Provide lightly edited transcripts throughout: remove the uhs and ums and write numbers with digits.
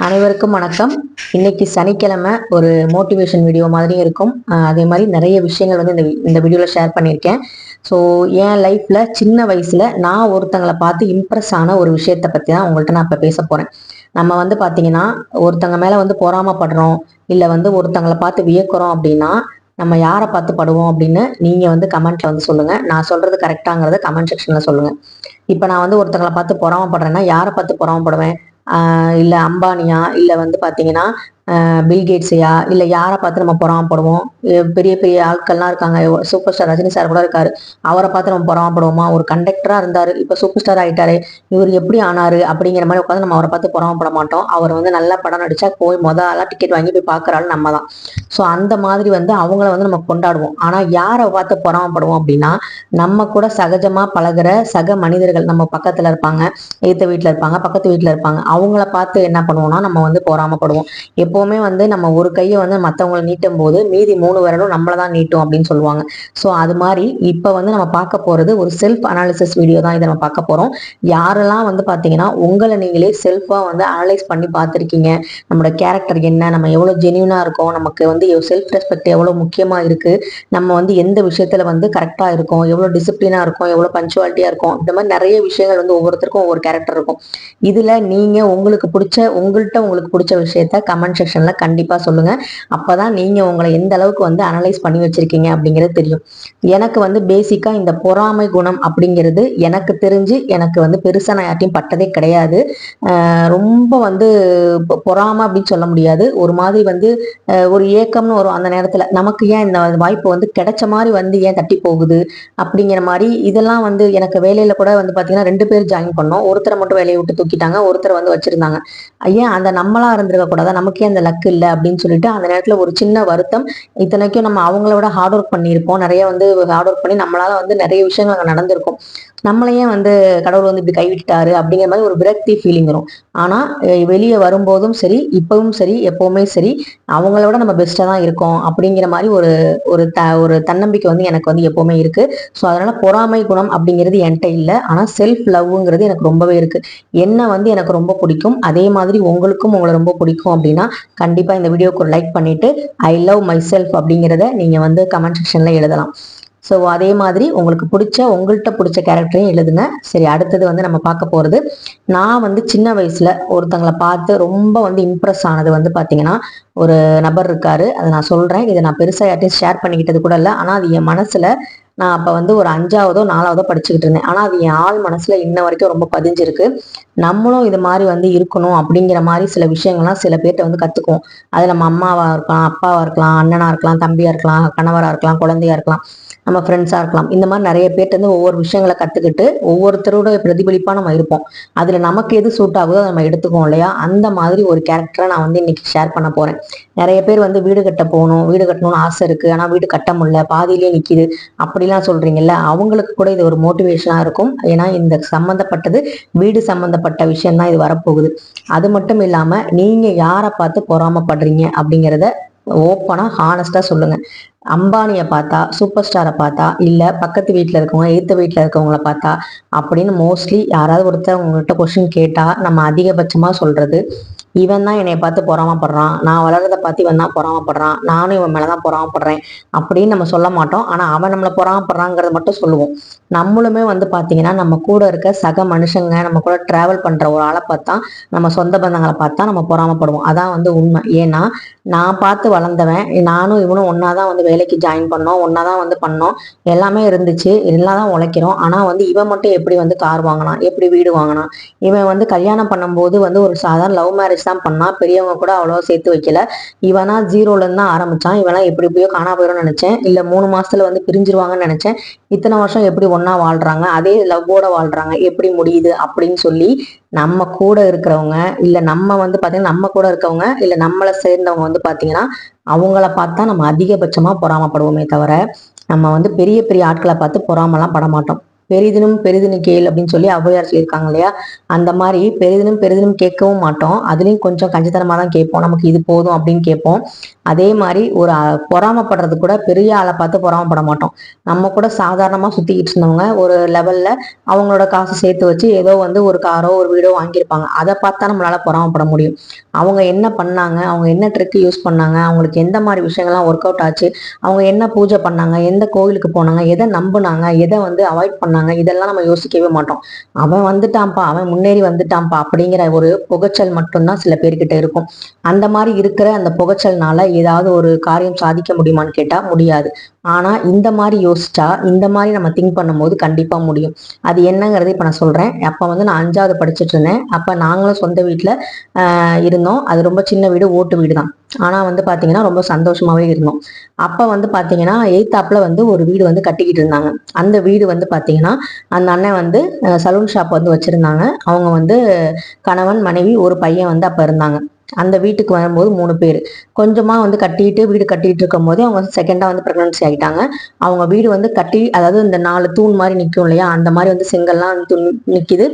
அனைவருக்கும் வணக்கம். இன்னைக்கு சனிக்கிழமை ஒரு மோட்டிவேஷன் வீடியோ மாதிரியும் இருக்கும். அதே மாதிரி நிறைய விஷயங்கள் வந்து இந்த வீடியோவில் ஷேர் பண்ணியிருக்கேன். ஸோ என் லைஃப்ல சின்ன வயசுல நான் ஒருத்தங்களை பார்த்து இம்ப்ரெஸ் ஆன ஒரு விஷயத்தை பற்றி தான் உங்கள்கிட்ட நான் இப்போ பேச போறேன். நம்ம வந்து பார்த்தீங்கன்னா ஒருத்தங்க மேலே வந்து பொறாமப்படுறோம், இல்லை வந்து ஒருத்தங்களை பார்த்து வியக்கிறோம் அப்படின்னா நம்ம யாரை பார்த்து படுவோம் அப்படின்னு நீங்க வந்து கமெண்ட்ல வந்து சொல்லுங்க. நான் சொல்றது கரெக்டாங்கிறத கமெண்ட் செக்ஷன்ல சொல்லுங்க. இப்போ நான் வந்து ஒருத்தங்களை பார்த்து பொறாமப்படுறேன்னா யாரை பார்த்து பொறாமப்படுவேன்? இல்ல அம்பானியா, இல்ல வந்து பாத்தீங்கன்னா பில்கேட்ஸையா, இல்ல யாரை பார்த்து நம்ம பொறாமப்படுவோம்? பெரிய பெரிய ஆட்கள்லாம் இருக்காங்க. சூப்பர் ஸ்டார் ரஜினி சார் கூட இருக்காரு. அவரை பார்த்து நம்ம பொறாமப்படுவோமா? ஒரு கண்டக்டரா இருந்தாரு, இப்ப சூப்பர் ஸ்டார் ஆயிட்டாரு, இவர் எப்படி ஆனாரு அப்படிங்கிற மாதிரி உட்காந்து நம்ம அவரை பார்த்து பொறாமப்பட மாட்டோம். அவர் வந்து நல்ல படம் நடிச்சா போய் ஆளா டிக்கெட் வாங்கி போய் பாக்குறாள் நம்ம தான். ஸோ அந்த மாதிரி வந்து அவங்கள வந்து நம்ம கொண்டாடுவோம். ஆனா யாரை பார்த்து பொறாமப்படுவோம் அப்படின்னா, நம்ம கூட சகஜமா பழகுற சக மனிதர்கள் நம்ம பக்கத்துல இருப்பாங்க, எதிர்த்த வீட்டுல இருப்பாங்க, பக்கத்து வீட்டுல இருப்பாங்க. அவங்கள பார்த்து என்ன பண்ணுவோம்னா நம்ம வந்து பொறாமப்படுவோம். எப்பவுமே வந்து நம்ம ஒரு கையை வந்து மற்றவங்களை நீட்டும் போது மீதி 3 விரலும் நம்மளதான் நீட்டும் அப்படின்னு சொல்லுவாங்க. ஸோ அது மாதிரி இப்ப வந்து நம்ம பார்க்க போறது ஒரு செல்ஃப் அனாலிசிஸ் வீடியோ தான். இதை நம்ம பார்க்க போறோம். யாரெல்லாம் வந்து பாத்தீங்கன்னா உங்களை நீங்களே செல்ஃபா வந்து அனலைஸ் பண்ணி பார்த்துருக்கீங்க, நம்மளோட கேரக்டர் என்ன, நம்ம எவ்வளவு ஜெனியூனா இருக்கோம், நமக்கு வந்து செல்ஃப் ரெஸ்பெக்ட் எவ்வளவு முக்கியமா இருக்கு, நம்ம வந்து எந்த விஷயத்துல வந்து கரெக்டா இருக்கோம், எவ்வளவு டிசிப்ளினா இருக்கும், எவ்வளவு பஞ்சுவாலிட்டியா இருக்கும், இந்த மாதிரி நிறைய விஷயங்கள் வந்து ஒவ்வொருத்தருக்கும் ஒவ்வொரு கேரக்டர் இருக்கும். இதுல நீங்க உங்களுக்கு பிடிச்ச விஷயத்த கமெண்ட் செக்ஷன்ல கண்டிப்பா சொல்லுங்க. அப்பதான் நீங்க உங்களை எந்த அளவுக்கு வந்து அனலைஸ் பண்ணி வச்சிருக்கீங்க அப்படிங்கிறது தெரியும். எனக்கு வந்து பேசிக்கா இந்த பொறாமை குணம் அப்படிங்கிறது எனக்கு தெரிஞ்சு எனக்கு வந்து பெருசா நான் யார்ட்டையும் பட்டதே கிடையாது. ரொம்ப வந்து பொறாமை அப்படின்னு சொல்ல முடியாது. ஒரு மாதிரி வந்து ஒரு ஏக்கம்னு வரும் அந்த நேரத்துல, நமக்கு ஏன் இந்த வாய்ப்பு வந்து கிடைச்ச மாதிரி வந்து ஏன் தட்டி போகுது அப்படிங்கிற மாதிரி. இதெல்லாம் வந்து எனக்கு வேலையில கூட வந்து பாத்தீங்கன்னா 2 பேர் ஜாயின் பண்ணோம். ஒருத்தரை மட்டும் வேலையை விட்டு தூக்கிட்டாங்க, ஒருத்தரை வந்து வச்சிருந்தாங்க. ஐயா அந்த நம்மளா இருந்திருக்க கூடாதா, நமக்கே அந்த லக்கு இல்லை அப்படின்னு சொல்லிட்டு அந்த நேரத்துல ஒரு சின்ன வருத்தம். இத்தனைக்கும் நம்ம அவங்கள விட ஹார்ட் ஒர்க் பண்ணியிருப்போம், நிறைய வந்து ஹார்ட் ஒர்க் பண்ணி நம்மளால வந்து நிறைய விஷயங்கள் அங்கே நடந்திருக்கும். நம்மளையே வந்து கடவுள் வந்து இப்படி கைவிட்டாரு அப்படிங்கிற மாதிரி ஒரு விரக்தி ஃபீலிங் வரும். ஆனா வெளியே வரும்போதும் சரி, இப்பவும் சரி, எப்பவுமே சரி, அவங்கள விட நம்ம பெஸ்டா தான் இருக்கோம் அப்படிங்கிற மாதிரி ஒரு ஒரு தன்னம்பிக்கை வந்து எனக்கு வந்து எப்பவுமே இருக்கு. ஸோ அதனால பொறாமை குணம் அப்படிங்கிறது என்கிட்ட இல்லை. ஆனா செல்ஃப் லவ்ங்கிறது எனக்கு ரொம்பவே இருக்கு. என்ன வந்து எனக்கு ரொம்ப பிடிக்கும், அதே மாதிரி உங்களுக்கும் உங்களை ரொம்ப பிடிக்கும் அப்படின்னா கண்டிப்பா இந்த வீடியோக்கு ஒரு லைக் பண்ணிட்டு ஐ லவ் மை செல்ஃப் அப்படிங்கிறத நீங்க வந்து கமெண்ட் செக்ஷன்ல எழுதலாம். ஸோ அதே மாதிரி உங்கள்கிட்ட பிடிச்ச கேரக்டரையும் எழுதுங்க. சரி, அடுத்தது வந்து நம்ம பார்க்க போறது, நான் வந்து சின்ன வயசுல ஒருத்தங்களை பார்த்து ரொம்ப வந்து இம்ப்ரெஸ் ஆனது வந்து பாத்தீங்கன்னா ஒரு நபர் இருக்காரு. அதை நான் சொல்றேன். இதை நான் பெருசா யார்ட்டையும் ஷேர் பண்ணிக்கிட்டது கூட இல்லை. ஆனா அது என் மனசுல, நான் அப்ப வந்து ஒரு 5ஆவதோ 4ஆவதோ படிச்சுக்கிட்டு இருந்தேன். ஆனா அது என் ஆள் மனசுல இன்ன வரைக்கும் ரொம்ப பதிஞ்சிருக்கு. நம்மளும் இது மாதிரி வந்து இருக்கணும் அப்படிங்கிற மாதிரி சில விஷயங்கள்லாம் சில பேர்ட்ட வந்து கத்துக்குவோம். அது நம்ம அம்மாவா இருக்கலாம், அப்பாவா இருக்கலாம், அண்ணனா இருக்கலாம், தம்பியா இருக்கலாம், கணவரா இருக்கலாம், குழந்தையா இருக்கலாம், நம்ம ஃப்ரெண்ட்ஸா இருக்கலாம். இந்த மாதிரி நிறைய பேர்ட்ட இருந்து ஒவ்வொரு விஷயங்களை கத்துக்கிட்டு ஒவ்வொருத்தரோட பிரதிபலிப்பா நம்ம இருப்போம். அதுல நமக்கு எது சூட் ஆகுதோ நம்ம எடுத்துக்குவோம் இல்லையா? அந்த மாதிரி ஒரு கேரக்டரை நான் வந்து இன்னைக்கு ஷேர் பண்ண போறேன். நிறைய பேர் வந்து வீடு கட்ட போகணும், வீடு கட்டணும்னு ஆசை இருக்கு, ஆனா வீடு கட்ட முடியல, பாதியிலேயே நிக்குது அப்படிலாம் சொல்றீங்கல்ல, அவங்களுக்கு கூட இது ஒரு மோட்டிவேஷனா இருக்கும். ஏன்னா இந்த சம்பந்தப்பட்டது வீடு சம்பந்தப்பட்ட விஷயம் தான் இது வரப்போகுது. அது மட்டும் இல்லாம நீங்க யாரை பார்த்து பொறாமப்படுறீங்க அப்படிங்கிறத ஓப்பனா ஹானஸ்டா சொல்லுங்க. அம்பானியை பார்த்தா, சூப்பர் ஸ்டாரை பார்த்தா, இல்ல பக்கத்து வீட்டுல இருக்கவங்க எதிர்த்த வீட்டுல இருக்கவங்கள பார்த்தா அப்படின்னு மோஸ்ட்லி யாராவது ஒருத்தர் உங்ககிட்ட கொஸ்டின் கேட்டா நம்ம அதிகபட்சமா சொல்றது, இவன் தான் என்னை பார்த்து பொறாமப்படுறான், நான் வளர்றதை பார்த்து இவன் தான் பொறாமப்படுறான், நானும் இவன் மேலதான் பொறாமப்படுறேன் அப்படின்னு நம்ம சொல்ல மாட்டோம். ஆனா அவன் நம்மளை பொறாமப்படுறாங்கிறத மட்டும் சொல்லுவோம். நம்மளுமே வந்து பாத்தீங்கன்னா நம்ம கூட இருக்க சக மனுஷங்க, நம்ம கூட டிராவல் பண்ற ஒரு ஆளை பார்த்தா, நம்ம சொந்த பந்தங்களை பார்த்தா நம்ம பொறாமப்படுவோம். அதான் வந்து உண்மை. ஏன்னா நான் பார்த்து வளர்ந்தவன், நானும் இவனும் ஒன்னாதான் வந்து வேலைக்கு ஜாயின் பண்ணோம், ஒன்னாதான் வந்து பண்ணோம், எல்லாமே இருந்துச்சு, எல்லாம் உழைக்கிறோம். ஆனா வந்து இவன் மட்டும் எப்படி வந்து கார் வாங்கினான், எப்படி வீடு வாங்கினான், இவன் வந்து கல்யாணம் பண்ணும்போது வந்து ஒரு சாதாரண லவ் மேரேஜ் தான் பண்ணான், பெரியவங்க கூட அவ்வளவா சேர்த்து வைக்கல, இவனா ஜீரோல இருந்து தான் ஆரம்பிச்சான், இவனா எப்படி எப்படியோ காணா போயிடும் நினைச்சேன், இல்ல 3 மாசத்துல வந்து பிரிஞ்சிருவாங்கன்னு நினைச்சேன், இத்தனை வருஷம் எப்படி ஒன்னா வாழ்றாங்க, அதே லவ்வோட வாழ்றாங்க, எப்படி முடியுது அப்படின்னு சொல்லி நம்ம கூட இருக்கிறவங்க, இல்ல நம்ம வந்து பாத்தீங்கன்னா நம்ம கூட இருக்கவங்க, இல்ல நம்மளை சேர்ந்தவங்க வந்து பாத்தீங்கன்னா அவங்கள பார்த்தா நம்ம அதிகபட்சமா பொறாமப்படுவோமே தவிர நம்ம வந்து பெரிய பெரிய ஆட்களை பார்த்து பொறாமலாம் பட மாட்டோம். பெரிதினும் பெரிதினு கேள் அப்படின்னு சொல்லி ஔவையார் சொல்லியிருக்காங்க இல்லையா? அந்த மாதிரி பெரிதினும் பெரிதினும் கேட்கவும் மாட்டோம். அதுலயும் கொஞ்சம் கஞ்சத்தனமா தான் கேட்போம், நமக்கு இது போதும் அப்படின்னு கேட்போம். அதே மாதிரி ஒரு பொறாமப்படுறது கூட பெரிய ஆளை பார்த்து பொறாமப்பட மாட்டோம். நம்ம கூட சாதாரணமாக சுற்றிக்கிட்டு இருந்தவங்க ஒரு லெவலில் அவங்களோட காசு சேர்த்து வச்சு ஏதோ வந்து ஒரு காரோ ஒரு வீடோ வாங்கியிருப்பாங்க. அதை பார்த்தா நம்மளால பொறாமப்பட முடியும். அவங்க என்ன பண்ணாங்க, அவங்க என்ன ட்ரிக் யூஸ் பண்ணாங்க, அவங்களுக்கு எந்த மாதிரி விஷயங்கள்லாம் ஒர்க் அவுட் ஆச்சு, அவங்க என்ன பூஜை பண்ணாங்க, எந்த கோவிலுக்கு போனாங்க, எதை நம்பினாங்க, எதை வந்து அவாய்ட் பண்ணாங்க, இதெல்லாம் நம்ம யோசிக்கவே மாட்டோம். அவன் வந்துட்டான்ப்பா, அவன் முன்னேறி வந்துட்டான்ப்பா அப்படிங்கிற ஒரு புகைச்சல் மட்டும்தான் சில பேர்கிட்ட இருக்கும். அந்த மாதிரி இருக்கிற அந்த புகைச்சல்னால ஏதாவது ஒரு காரியம் சாதிக்க முடியுமான்னு கேட்டா முடியாது. ஆனா இந்த மாதிரி யோசிச்சா, இந்த மாதிரி நம்ம திங்க் பண்ணும்போது கண்டிப்பா முடியும். அது என்னங்கிறது இப்ப நான் சொல்றேன். அப்ப வந்து நான் 5வது படிச்சுட்டு இருந்தேன். அப்ப நாங்களும் சொந்த வீட்டுல இருந்தோம். அது ரொம்ப சின்ன வீடு, ஓட்டு வீடு தான். ஆனா வந்து பாத்தீங்கன்னா ரொம்ப சந்தோஷமாவே இருந்தோம். அப்ப வந்து பாத்தீங்கன்னா எய்த்தாப்புல வந்து ஒரு வீடு வந்து கட்டிக்கிட்டு இருந்தாங்க. அந்த வீடு வந்து பாத்தீங்கன்னா அந்த அண்ணன் வந்து சலூன் ஷாப் வந்து வச்சிருந்தாங்க. அவங்க வந்து கணவன், மனைவி, ஒரு பையன் வந்து அப்ப இருந்தாங்க. அந்த வீட்டுக்கு வரும்போது 3 பேர். கொஞ்சமா வந்து வீடு கட்டிட்டு இருக்கும் போதே அவங்க செகண்டா வந்து பிரெக்னன்சி ஆகிட்டாங்க. அவங்க வீடு வந்து கட்டி, அதாவது இந்த 4 தூண் மாதிரி நிற்கும் இல்லையா, அந்த மாதிரி வந்து செங்கல்லாம் நிக்குது.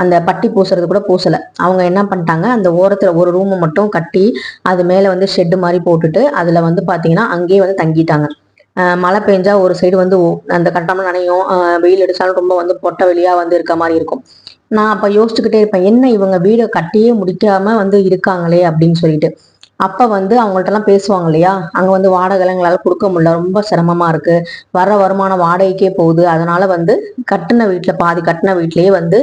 அந்த பட்டி பூசுறது கூட பூசல. அவங்க என்ன பண்ணிட்டாங்க, அந்த ஓரத்துல ஒரு ரூமை மட்டும் கட்டி அது மேல வந்து ஷெட்டு மாதிரி போட்டுட்டு அதுல வந்து பாத்தீங்கன்னா அங்கேயே வந்து தங்கிட்டாங்க. மழை பெஞ்சா ஒரு சைடு வந்து அந்த கட்டாமல் நனையும், வெயில் அடிச்சாலும் ரொம்ப வந்து பொட்ட வெளியா வந்து இருக்க மாதிரி இருக்கும். நான் அப்ப யோசிச்சுக்கிட்டே இருப்பேன், என்ன இவங்க வீடை கட்டியே முடிக்காம வந்து இருக்காங்களே அப்படின்னு சொல்லிட்டு. அப்ப வந்து அவங்கள்ட்ட எல்லாம் பேசுவாங்க இல்லையா, அங்க வந்து வாடகை எங்களால கொடுக்க முடியல, ரொம்ப சிரமமா இருக்கு, வர்ற வருமானம் வாடகைக்கே போகுது, அதனால வந்து பாதி கட்டின வீட்லயே வந்து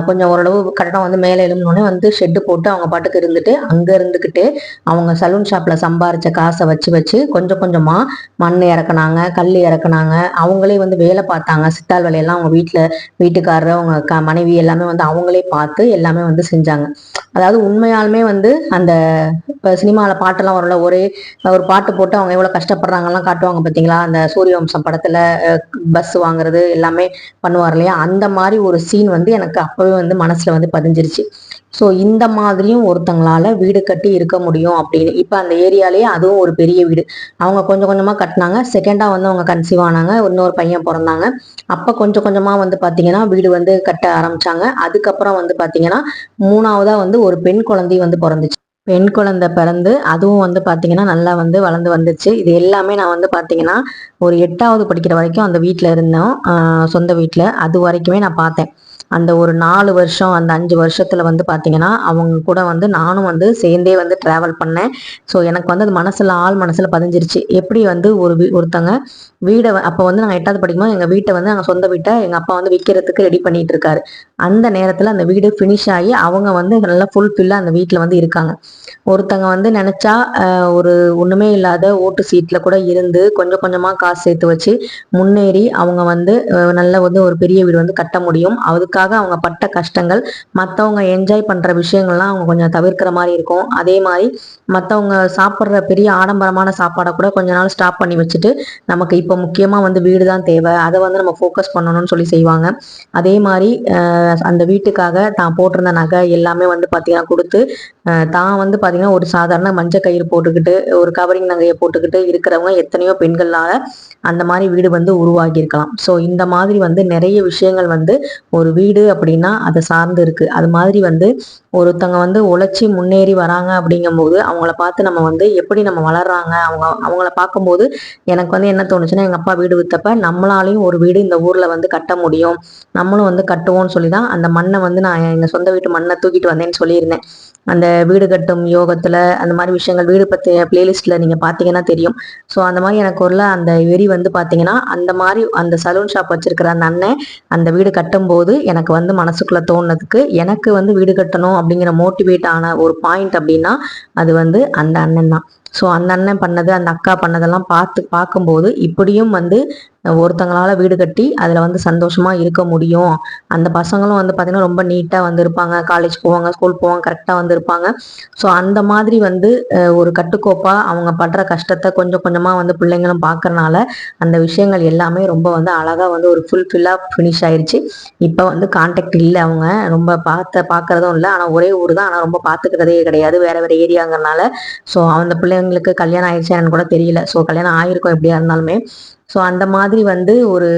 கொஞ்சம் ஓரளவு கட்டணம் வந்து மேலே எழுந்தோடனே வந்து ஷெட்டு போட்டு அவங்க பாட்டுக்கு இருந்துட்டு அங்க இருந்துக்கிட்டு அவங்க சலூன் ஷாப்ல சம்பாரிச்ச காசை வச்சு வச்சு கொஞ்சம் கொஞ்சமா மண் இறக்குனாங்க, கல் இறக்குனாங்க. அவங்களே வந்து வேலை பார்த்தாங்க. சித்தாள் வேலையெல்லாம் அவங்க வீட்டுக்காரர், அவங்க மனைவி எல்லாமே வந்து அவங்களே பார்த்து எல்லாமே வந்து செஞ்சாங்க. அதாவது உண்மையாலுமே வந்து அந்த சினிமாவில் பாட்டெல்லாம் வரும்ல, ஒரே ஒரு பாட்டு போட்டு அவங்க எவ்வளோ கஷ்டப்படுறாங்கலாம் காட்டுவாங்க பார்த்தீங்களா, அந்த சூரியவம்சம் படத்தில் பஸ் வாங்குறது எல்லாமே பண்ணுவார் இல்லையா, அந்த மாதிரி ஒரு சீன் வந்து எனக்கு அப்போவே வந்து மனசில் வந்து பதிஞ்சிருச்சு. ஸோ இந்த மாதிரியும் ஒருத்தங்களால வீடு கட்டி இருக்க முடியும் அப்படின்னு. இப்போ அந்த ஏரியாலேயே அதுவும் ஒரு பெரிய வீடு. அவங்க கொஞ்சம் கொஞ்சமாக கட்டினாங்க. செகண்டாக வந்து அவங்க கன்சீவ் ஆனாங்க, இன்னொரு பையன் பிறந்தாங்க. அப்போ கொஞ்சம் கொஞ்சமாக வந்து பார்த்தீங்கன்னா வீடு வந்து கட்ட ஆரம்பிச்சாங்க. அதுக்கப்புறம் வந்து பார்த்தீங்கன்னா 3ஆவதா வந்து ஒரு பெண் குழந்தை வந்து பிறந்துச்சு. பெண் குழந்தை பிறந்து அதுவும் வந்து பார்த்தீங்கன்னா நல்லா வந்து வளர்ந்து வந்துச்சு. இது எல்லாமே நான் வந்து பார்த்தீங்கன்னா ஒரு 8வது படிக்கிற வரைக்கும் அந்த வீட்டில் இருந்தோம், சொந்த வீட்டில். அது வரைக்குமே நான் பார்த்தேன். அந்த ஒரு 4 வருஷம், அந்த 5 வருஷத்துல வந்து பார்த்தீங்கன்னா அவங்க கூட வந்து நானும் வந்து சேர்ந்தே வந்து டிராவல் பண்ணேன். ஸோ எனக்கு வந்து அது ஆள் மனசுல பதிஞ்சிருச்சு. எப்படி வந்து ஒருத்தங்க வீடை அப்போ வந்து நாங்கள் 8வது படிக்கும்போது எங்கள் வீட்டை வந்து நாங்கள் சொந்த வீட்டை எங்கள் அப்பா வந்து விற்கிறதுக்கு ரெடி பண்ணிட்டு இருக்காரு. அந்த நேரத்தில் அந்த வீடு ஃபினிஷ் ஆகி அவங்க வந்து நல்லா ஃபுல்ஃபில்லாக அந்த வீட்டில் வந்து இருக்காங்க. ஒருத்தங்க வந்து நினைச்சா ஒரு ஒண்ணுமே இல்லாத ஓட்டு சீட்ல கூட இருந்து கொஞ்சம் கொஞ்சமா காசு சேர்த்து வச்சு முன்னேறி அவங்க வந்து நல்ல வந்து ஒரு பெரிய வீடு வந்து கட்ட முடியும். அதுக்காக அவங்க பட்ட கஷ்டங்கள், மற்றவங்க என்ஜாய் பண்ற விஷயங்கள்லாம் அவங்க கொஞ்சம் தவிர்க்கிற மாதிரி இருக்கும். அதே மாதிரி மற்றவங்க சாப்பிட்ற பெரிய ஆடம்பரமான சாப்பாடை கூட கொஞ்ச நாள் ஸ்டாப் பண்ணி வச்சுட்டு நமக்கு இப்போ முக்கியமா வந்து வீடு தான் தேவை, அதை வந்து நம்ம ஃபோக்கஸ் பண்ணணும்னு சொல்லி செய்வாங்க. அதே மாதிரி அந்த வீட்டுக்காக தான் போட்டிருந்த நகை எல்லாமே வந்து பார்த்தீங்கன்னா கொடுத்து தான் வந்து பார்த்தீங்கன்னா ஒரு சாதாரண மஞ்சள் கயிறு போட்டுக்கிட்டு ஒரு கவரிங் நகையை போட்டுக்கிட்டு இருக்கிறவங்க எத்தனையோ பெண்களால அந்த மாதிரி வீடு வந்து உருவாகி இருக்கலாம். ஸோ இந்த மாதிரி வந்து நிறைய விஷயங்கள் வந்து ஒரு வீடு அப்படின்னா அதை சார்ந்து இருக்கு. அது மாதிரி வந்து ஒருத்தங்க வந்து உழைச்சி முன்னேறி வராங்க அப்படிங்கும்போது அவங்கள பார்த்து நம்ம வந்து எப்படி நம்ம வளர்றாங்க, அவங்கள பார்க்கும்போது எனக்கு வந்து என்ன தோணுச்சுன்னா, எங்க அப்பா வீடு வித்தப்ப நம்மளாலையும் ஒரு வீடு இந்த ஊர்ல வந்து கட்ட முடியும், நம்மளும் வந்து கட்டுவோம்னு சொல்லிதான் அந்த மண்ணை வந்து நான் எங்க சொந்த வீட்டு மண்ணை தூக்கிட்டு வந்தேன்னு சொல்லியிருந்தேன். அந்த வீடு கட்டும் யோகத்துல அந்த மாதிரி விஷயங்கள் வீடு பற்றிய பிளேலிஸ்ட்ல நீங்க பாத்தீங்கன்னா தெரியும். ஸோ அந்த மாதிரி எனக்கு ஒரு அந்த வெறி வந்து பாத்தீங்கன்னா அந்த மாதிரி அந்த சலூன் ஷாப் வச்சிருக்கிற அந்த அண்ணன் அந்த வீடு கட்டும் போது எனக்கு வந்து மனசுக்குள்ள தோணுனதுக்கு எனக்கு வந்து வீடு கட்டணும் அப்படிங்கிற மோட்டிவேட் ஆன ஒரு பாயிண்ட் அப்படின்னா அது வந்து அந்த அண்ணன் தான். ஸோ அந்த அண்ணன் பண்ணது, அந்த அக்கா பண்ணதெல்லாம் பார்க்கும்போது இப்படியும் வந்து ஒருத்தங்களால வீடு கட்டி அதில் வந்து சந்தோஷமா இருக்க முடியும். அந்த பசங்களும் வந்து பார்த்தீங்கன்னா ரொம்ப நீட்டாக வந்து இருப்பாங்க, காலேஜ் போவாங்க, ஸ்கூல் போவாங்க, கரெக்டாக வந்து இருப்பாங்க. ஸோ அந்த மாதிரி வந்து ஒரு கட்டுக்கோப்பாக அவங்க படுற கஷ்டத்தை கொஞ்சம் கொஞ்சமாக வந்து பிள்ளைங்களும் பார்க்கறனால அந்த விஷயங்கள் எல்லாமே ரொம்ப வந்து அழகாக வந்து ஒரு ஃபுல்ஃபில்லாக ஃபினிஷ் ஆயிடுச்சு. இப்போ வந்து கான்டாக்ட் இல்லை, அவங்க ரொம்ப பார்க்கறதும் இல்லை. ஆனால் ஒரே ஊர் தான், ஆனால் ரொம்ப பார்த்துக்கிறதே கிடையாது, வேற வேற ஏரியாங்கிறனால. ஸோ அந்த பிள்ளைங்க பிள்ளைங்களுக்கு கல்யாணம் ஆயிடுச்சேன்னு கூட தெரியல. ஸோ கல்யாணம் ஆயிருக்கும் எப்படியா இருந்தாலுமே. ஸோ அந்த மாதிரி வந்து ஒரு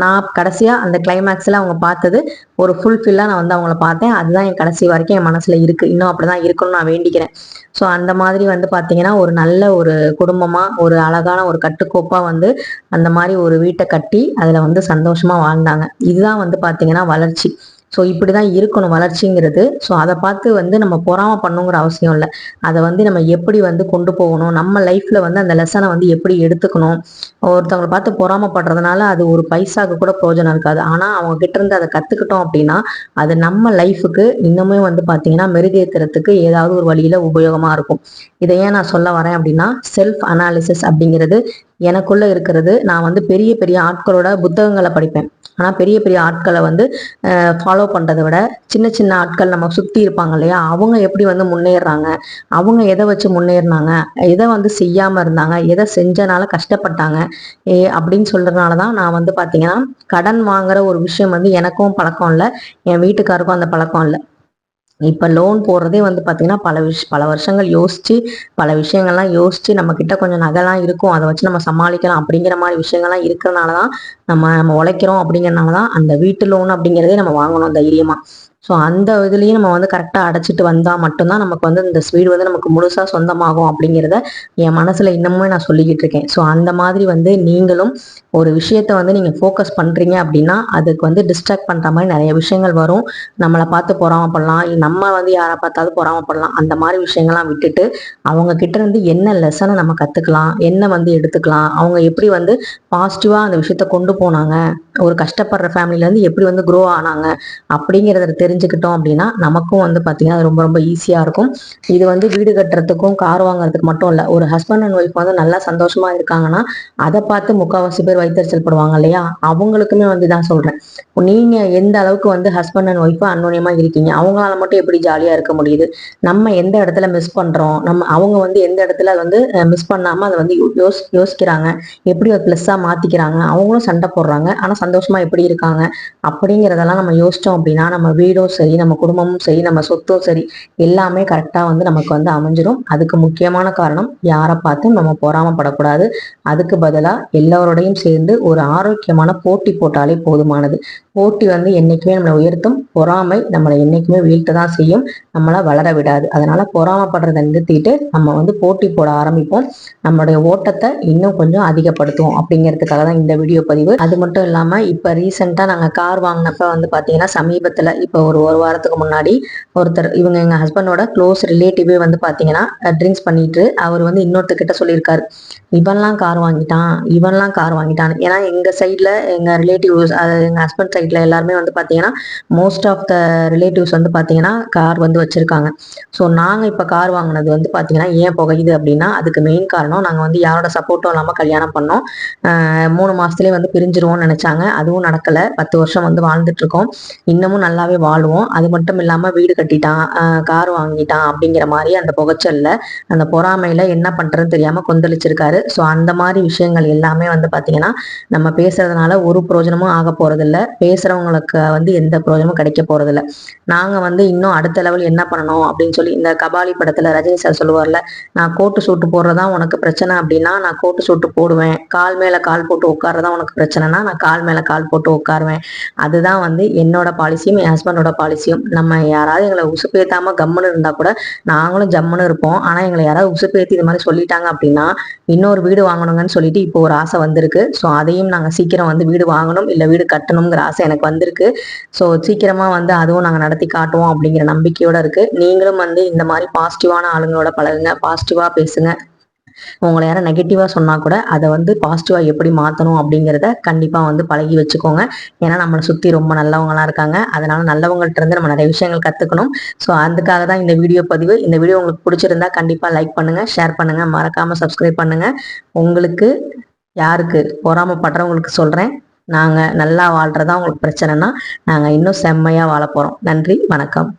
நான் கடைசியா அந்த கிளைமேக்ஸ்ல அவங்க பார்த்தது ஒரு ஃபுல்ஃபில்லா நான் வந்து அவங்கள பார்த்தேன். அதுதான் என் கடைசி வரைக்கும் என் மனசுல இருக்கு. இன்னும் அப்படிதான் இருக்கணும்னு நான் வேண்டிக்கிறேன். ஸோ அந்த மாதிரி வந்து பாத்தீங்கன்னா ஒரு நல்ல ஒரு குடும்பமா ஒரு அழகான ஒரு கட்டுக்கோப்பா வந்து அந்த மாதிரி ஒரு வீட்டை கட்டி அதுல வந்து சந்தோஷமா வாழ்ந்தாங்க. இதுதான் வந்து பாத்தீங்கன்னா வளர்ச்சி. ஸோ இப்படிதான் இருக்கணும் வளர்ச்சிங்கிறது. ஸோ அதை பார்த்து வந்து நம்ம பொறாம பண்ணுங்கிற அவசியம் இல்லை. அதை வந்து நம்ம எப்படி வந்து கொண்டு போகணும், நம்ம லைஃப்ல வந்து அந்த லெசனை வந்து எப்படி எடுத்துக்கணும். ஒருத்தவங்களை பார்த்து பொறாமப்படுறதுனால அது ஒரு பைசாக்கு கூட பிரயோஜனம் இருக்காது. ஆனா அவங்க கிட்ட இருந்து அதை கத்துக்கிட்டோம் அப்படின்னா அது நம்ம லைஃபுக்கு இன்னுமே வந்து பாத்தீங்கன்னா மெருகேத்துறதுக்கு ஏதாவது ஒரு வழியில உபயோகமா இருக்கும். இதை ஏன் நான் சொல்ல வரேன் அப்படின்னா, செல்ஃப் அனாலிசிஸ் அப்படிங்கிறது எனக்குள்ள இருக்கிறது. நான் வந்து பெரிய பெரிய ஆட்களோட புத்தகங்களை படிப்பேன். ஆனா பெரிய பெரிய ஆட்களை வந்து ஃபாலோ பண்றதை விட சின்ன சின்ன ஆட்கள் நம்ம சுத்தி இருப்பாங்க இல்லையா, அவங்க எப்படி வந்து முன்னேறாங்க, அவங்க எதை வச்சு முன்னேறினாங்க, எதை வந்து செய்யாம இருந்தாங்க, எதை செஞ்சனால கஷ்டப்பட்டாங்க அப்படின்னு சொல்றதுனாலதான் நான் வந்து பாத்தீங்கன்னா கடன் வாங்குற ஒரு விஷயம் வந்து எனக்கும் பழக்கம் இல்லை, என் வீட்டுக்காருக்கும் அந்த பழக்கம் இல்லை. இப்ப லோன் போடுறதே வந்து பாத்தீங்கன்னா பல வருஷங்கள் யோசிச்சு பல விஷயங்கள்லாம் யோசிச்சு நம்ம கிட்ட கொஞ்சம் நகைலாம் இருக்கும், அதை வச்சு நம்ம சமாளிக்கலாம் அப்படிங்கிற மாதிரி விஷயங்கள்லாம் இருக்கிறதுனாலதான் நம்ம உழைக்கிறோம். அப்படிங்கறதுனாலதான் அந்த வீட்டு லோன் அப்படிங்கிறதே நம்ம வாங்கணும் தைரியமா. ஸோ அந்த இதுலயும் நம்ம வந்து கரெக்டா அடைச்சிட்டு வந்தா மட்டும்தான் நமக்கு வந்து இந்த வீடு வந்து நமக்கு முழுசா சொந்தமாகும் அப்படிங்கிறத என் மனசுல இன்னமுமே நான் சொல்லிக்கிட்டு இருக்கேன். ஸோ அந்த மாதிரி வந்து நீங்களும் ஒரு விஷயத்த வந்து நீங்க ஃபோக்கஸ் பண்றீங்க அப்படின்னா அதுக்கு வந்து டிஸ்ட்ராக்ட் பண்ற மாதிரி நிறைய விஷயங்கள் வரும். நம்மளை பார்த்து பொறாமப்படலாம், நம்ம வந்து யாரை பார்த்தாலும் பொறாமப்படலாம். அந்த மாதிரி விஷயங்கள்லாம் விட்டுட்டு அவங்க கிட்ட இருந்து என்ன லெசனை நம்ம கத்துக்கலாம், என்ன வந்து எடுத்துக்கலாம், அவங்க எப்படி வந்து பாசிட்டிவா அந்த விஷயத்த கொண்டு போனாங்க, ஒரு கஷ்டப்படுற ஃபேமிலில இருந்து எப்படி வந்து க்ரோ ஆனாங்க அப்படிங்கிறத தெரிஞ்சுக்கிட்டோம் அப்படின்னா நமக்கும் வந்து பாத்தீங்கன்னா ரொம்ப ரொம்ப ஈஸியா இருக்கும். இது வந்து வீடு கட்டுறதுக்கும் கார் வாங்குறதுக்கு மட்டும் இல்ல, ஒரு ஹஸ்பண்ட் அண்ட் ஒய்ஃப் வந்து நல்லா சந்தோஷமா இருக்காங்கன்னா அதை பார்த்து முக்கால்வாசி பேர் வைத்தறிச்சல் படுவாங்க இல்லையா, அவங்களுக்குமே வந்து தான் சொல்றேன். நீங்க எந்த அளவுக்கு வந்து ஹஸ்பண்ட் அண்ட் ஒய்ஃப் அன்னோனியமா இருக்கீங்க, அவங்களால மட்டும் எப்படி ஜாலியா இருக்க முடியுது, நம்ம எந்த இடத்துல மிஸ் பண்றோம், அவங்க வந்து எந்த இடத்துல வந்து மிஸ் பண்ணாம அதை வந்து யோசிக்கிறாங்க, எப்படி ஒரு பிளஸ்ஸா மாத்திக்கிறாங்க, அவங்களும் சண்டை போடுறாங்க ஆனா சந்தோஷமா எப்படி இருக்காங்க அப்படிங்கிறதெல்லாம் நம்ம யோசிச்சோம் அப்படின்னா நம்ம வீடும் சரி, நம்ம குடும்பமும் சரி, நம்ம சொத்தும் சரி, எல்லாமே கரெக்டா வந்து நமக்கு வந்து அமைஞ்சிடும். அதுக்கு முக்கியமான காரணம் யாரை பார்த்தும் நம்ம பொறாமப்படக்கூடாது. அதுக்கு பதிலா எல்லாரோடையும் சேர்ந்து ஒரு ஆரோக்கியமான போட்டி போட்டாலே போதுமானது. போட்டி வந்து என்னைக்குமே நம்மளை உயர்த்தும், பொறாமை நம்மளை என்னைக்குமே வீழ்த்த தான் செய்யும், நம்மளை வளர விடாது. அதனால பொறாமப்படுறதை நிறுத்திட்டு நம்ம வந்து போட்டி போட ஆரம்பிப்போம், நம்மளுடைய ஓட்டத்தை இன்னும் கொஞ்சம் அதிகப்படுத்துவோம் அப்படிங்கிறதுக்காக தான் இந்த வீடியோ பதிவு. அது மட்டும் இல்லாம இப்ப ரீசெண்டா நாங்க கார் வாங்கினப்ப வந்து பாத்தீங்கன்னா சமீபத்துல இப்ப ஒரு வாரத்துக்கு முன்னாடி ஒருத்தர், இவங்க எங்க ஹஸ்பண்டோட க்ளோஸ் ரிலேட்டிவே வந்து பாத்தீங்கன்னா ட்ரிங்க்ஸ் பண்ணிட்டு அவர் வந்து இன்னொருத்தர்கிட்ட சொல்லியிருக்காரு, இவன்லாம் கார் வாங்கிட்டான். ஏன்னா எங்க சைட்ல எங்க ரிலேட்டிவ்ஸ், எங்க ஹஸ்பண்ட் சைட்ல எல்லாருமே வந்து பாத்தீங்கன்னா மோஸ்ட் ஆஃப் த ரிலேட்டிவ்ஸ் வந்து பாத்தீங்கன்னா கார் வந்து வச்சிருக்காங்க. ஸோ நாங்க இப்ப கார் வாங்கினது வந்து பாத்தீங்கன்னா ஏன் புகையுது அப்படின்னா அதுக்கு மெயின் காரணம் நாங்க வந்து யாரோட சப்போர்ட்டும் இல்லாம கல்யாணம் பண்ணோம். 3 மாசத்துலயே வந்து பிரிஞ்சிருவோம்னு நினைச்சாங்க, அதுவும் நடக்கல. 10 வருஷம் வந்து வாழ்ந்துட்டு இருக்கோம், இன்னமும் நல்லாவே வாழ்வோம். அது மட்டும் இல்லாம வீடு கட்டிட்டான், கார் வாங்கிட்டான் அப்படிங்கிற மாதிரி அந்த புகைச்சல்ல அந்த பொறாமையில என்ன பண்றதுன்னு தெரியாம கொந்தளிச்சிருக்காரு. ஸோ அந்த மாதிரி விஷயங்கள் எல்லாமே வந்து பாத்தீங்கன்னா நம்ம பேசுறதுனால ஒரு பிரயோஜனமும் ஆக போறது இல்லை, பேசுறவங்களுக்கு வந்து எந்த பிரயோஜனமும் கிடைக்க போறது இல்லை. நாங்க வந்து இன்னும் அடுத்த லெவல் என்ன பண்ணணும் அப்படின்னு சொல்லி இந்த கபாலி படத்துல ரஜினி சார் சொல்லுவார்ல, நான் கோட்டு சூட்டு போடுறதா உனக்கு பிரச்சனை அப்படின்னா நான் கோட்டு சூட்டு போடுவேன், கால் மேல கால் போட்டு உட்கார்றதா உனக்கு பிரச்சனைனா நான் கால் மேல கால் போட்டு உட்காருவேன். அதுதான் வந்து என்னோட பாலிசியும் என் ஹஸ்பண்டோட பாலிசியும். நம்ம யாராவது எங்களை உசுப்பேத்தாம கம்முன்னு இருந்தா கூட நாங்களும் ஜம்முன்னு இருப்போம். ஆனா எங்களை யாராவது உசுப்பேத்தி இது மாதிரி சொல்லிட்டாங்க அப்படின்னா இன்னொரு வீடு வாங்கணுங்கன்னு சொல்லிட்டு இப்போ ஒரு ஆசை வந்திருக்கு. ஸோ அதையும் நாங்கள் சீக்கிரம் வந்து வீடு வாங்கணும் இல்லை வீடு கட்டணுங்கிற ஆசை எனக்கு வந்திருக்கு. ஸோ சீக்கிரமா வந்து அதுவும் நாங்கள் நடத்தி காட்டுவோம் அப்படிங்கிற நம்பிக்கையோட இருக்கு. நீங்களும் வந்து இந்த மாதிரி பாசிட்டிவான ஆளுங்களோட பழகுங்க, பாசிட்டிவா பேசுங்க. உங்களை யாரும் நெகட்டிவா சொன்னா கூட அதை வந்து பாசிட்டிவா எப்படி மாத்தணும் அப்படிங்கிறத கண்டிப்பா வந்து பழகி வச்சுக்கோங்க. ஏன்னா நம்மளை சுத்தி ரொம்ப நல்லவங்களா இருக்காங்க, அதனால நல்லவங்கள்ட்ட இருந்து நம்ம நிறைய விஷயங்கள் கத்துக்கணும். ஸோ அதுக்காக தான் இந்த வீடியோ பதிவு. இந்த வீடியோ உங்களுக்கு பிடிச்சிருந்தா கண்டிப்பா லைக் பண்ணுங்க, ஷேர் பண்ணுங்க, மறக்காம சப்ஸ்கிரைப் பண்ணுங்க. உங்களுக்கு யாருக்கு பொறாமப்படுறவங்களுக்கு சொல்றேன், நாங்க நல்லா வாழ்றதா உங்களுக்கு பிரச்சனைனா நாங்க இன்னும் செம்மையா வாழ போறோம். நன்றி, வணக்கம்.